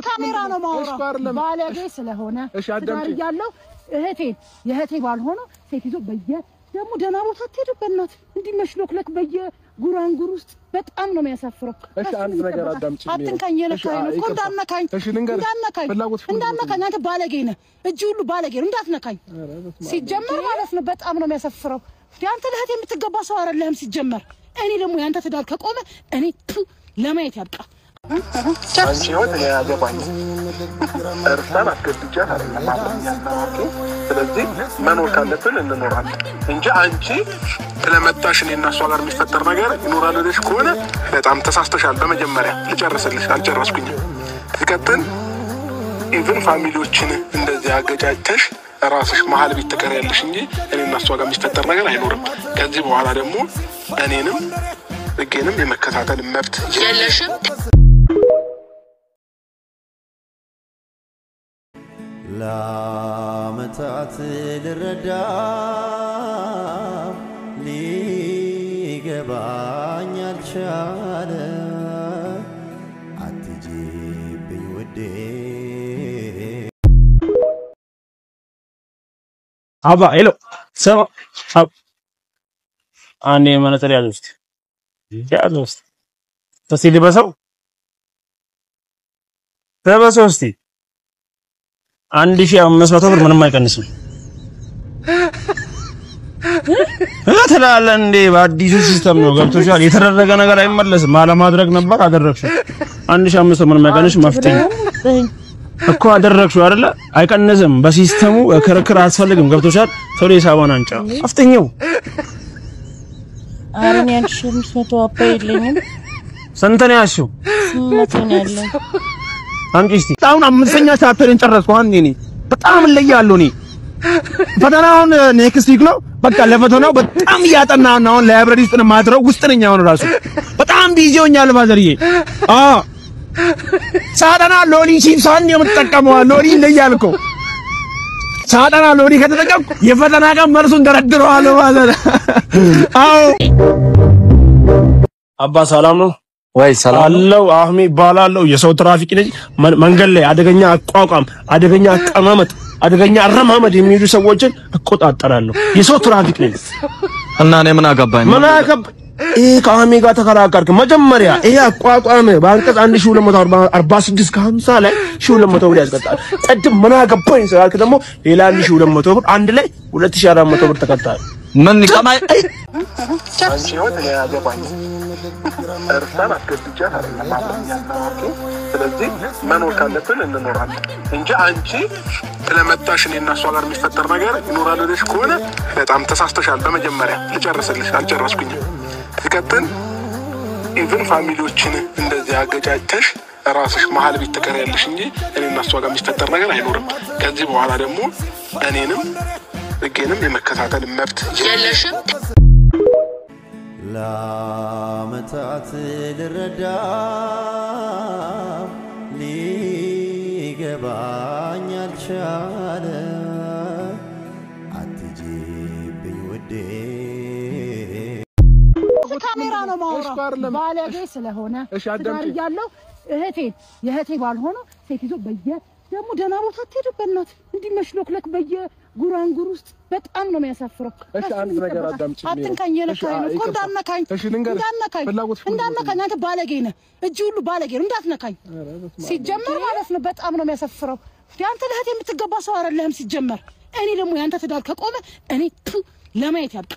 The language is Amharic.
ካሜራ ነው ማውራ ባለጌ ስለሆነ ትዳር ያለው እህቴ ባልሆነ ሴት ይዞ ደሞ ደና ቦታ ተደበናት እንዲመሽሎክለክ ጉራንጉር ውስጥ በጣም ነው የሚያሳፍረው እሺ አንድ ነገር አዳምጪ አትንካኝ የለካኝ ነው ኮንዳነካኝ እንዳነካኝ አንተ ባለጌ ነህ እጅ ሁሉ ባለጌ ነው እንዳትነካኝ ሲጀመር ማለት ነው በጣም ነው የሚያሳፍረው ያንተ ለህት የምትገባ ሰው አይደለም ሲጀመር እኔ ደግሞ ያንተ ትዳር ከቆመ እኔ ለማየት ያብቃ አንቺ ወደ ያገባኝ እርሳን አስከትቻት አይደለም ማለት ስለዚህ መኖር ካለብን እንኖራለን እንጂ አንቺ ስለመጣሽ እኔና እሷ ጋር የሚፈጠር ነገር ይኖራል ወደሽ ከሆነ በጣም ተሳስተሻል በመጀመሪያ ልጨርስልሽ አልጨረስኩኝም ሲቀጥል ኢቭን ፋሚሊዎችን እንደዚህ አገጫጭተሽ ራስሽ መሃል ቤት ተቀሪያለሽ እንጂ እኔና እሷ ጋር የሚፈጠር ነገር አይኖርም ከዚህ በኋላ ደግሞ እኔንም እገንም የመከታተል መብት የለሽም ለዓመታት ልረዳ ሊገባኝ አልቻለ አትጂብኝ ውዴ አባ ሄሎ ሰማ አንዴ መነጽር ያዙት ተሲል በሰው ተበሰውስቲ 1500 ብር ምንም አይቀንስም ተላለ እንዴ በአዲሱ ሲስተም ነው ገብቶሻል የተደረገ ነገር አይመለስም አለማድረግ ነበር አደረግሽው 1500 ምንም አይቀንስ መፍትሄ እኮ አደረግሽው አይደለ አይቀንስም በሲስተሙ ክርክር አስፈልግም ገብቶሻል ቶሎ ሂሳቡን አንጫ አፍተኛው አረን 1500 አባይልኝም ስንት ነው ያልሽው 300 ነው ያለው አንቺ እስቲ አሁን አምስተኛ ቻፕተርን ጨረስኩ አንዴ ነኝ በጣም ለያለሁ ነኝ ፈተናውን ኔክስት ዊክ ነው በቃ ለፈተናው በጣም ያጠናው ነው ላይብረሪ ውስጥ ነው ማድረው ውስጥ ነኝ አሁን ራሱ በጣም ቢዚ ሆኛል ማዘርዬ ሳዳና ሎሊ ሲምሳን የምትጠቀመው ሎሊ ለያልኩ ሳዳና ሎሊ ከተጠቀምኩ የፈተና ቀን መልሱን ደረድረዋለሁ ማዘር አባ ሰላም ነው ወይ ሰላም አለው አህሚ ባላለው የሰው ትራፊክ ነኝ መንገድ ላይ አደገኛ አቋቋም አደገኛ አቀማመጥ አደገኛ አረማመድ የሚይዙ ሰዎችን እቆጣጣራለሁ የሰው ትራፊክ ነኝ እና እኔ ምን አገባኝ ከአህሚ ጋር ተከራከርክ መጀመሪያ ይሄ አቋቋም ባንቀጽ 1246 ከ50 ላይ 1200 ብር ያስቀጣል ቀድም ምን አገባኝ ስላልክ ደግሞ ሌላ 1200 ብር አንድ ላይ 2400 ብር ተቀጣል ምን ይቀማይ አንቺ ወደ ያገባኝ እርሳን አስከትቻት አይደለም ማለት ስለዚህ መኖር ካለብን እንኖራለን እንጂ አንቺ ስለመጣሽ እኔና እሷ ጋር የሚፈጠር ነገር ይኖራል ወደሽ ከሆነ በጣም ተሳስተሻል በመጀመሪያ ልጨርስልሽ አልጨረስኩኝም ሲቀጥል ኢቭን ፋሚሊዎችን እንደዚህ አገጫጭተሽ ራስሽ መሃል ቤት ተቀሪያለሽ እንጂ እኔና እሷ ጋር የሚፈጠር ነገር አይኖርም ከዚህ በኋላ ደግሞ እኔንም እገንም የመከታተል መብት የለሽም ለዓመታት ልረዳ ሊገባኝ አልቻለ አትጂብኝ ውዴ ካሜራ ነው ማውራ ባለጌ ስለሆነ ትዳር ያለው የእህቴ ባልሆነ ሴት ይዞ ደሞ ደና ቦታ ተደበናት እንዲመሽሎክለክ ጉራንጉር ውስጥ በጣም ነው የሚያሳፍረው እሺ አንድ ነገር አዳምጪ አትንካኝ የለካኝ ነው ኮንዳነካኝ እንዳነካኝ አንተ ባለጌ ነህ እጅ ሁሉ ባለጌ ነው እንዳትነካኝ ሲጀመር ማለት ነው በጣም ነው የሚያሳፍረው ያንተ ለህት የምትገባ ሰው አይደለም ሲጀመር እኔ ደግሞ ያንተ ትዳር ከቆመ እኔ ለማየት ያብቃ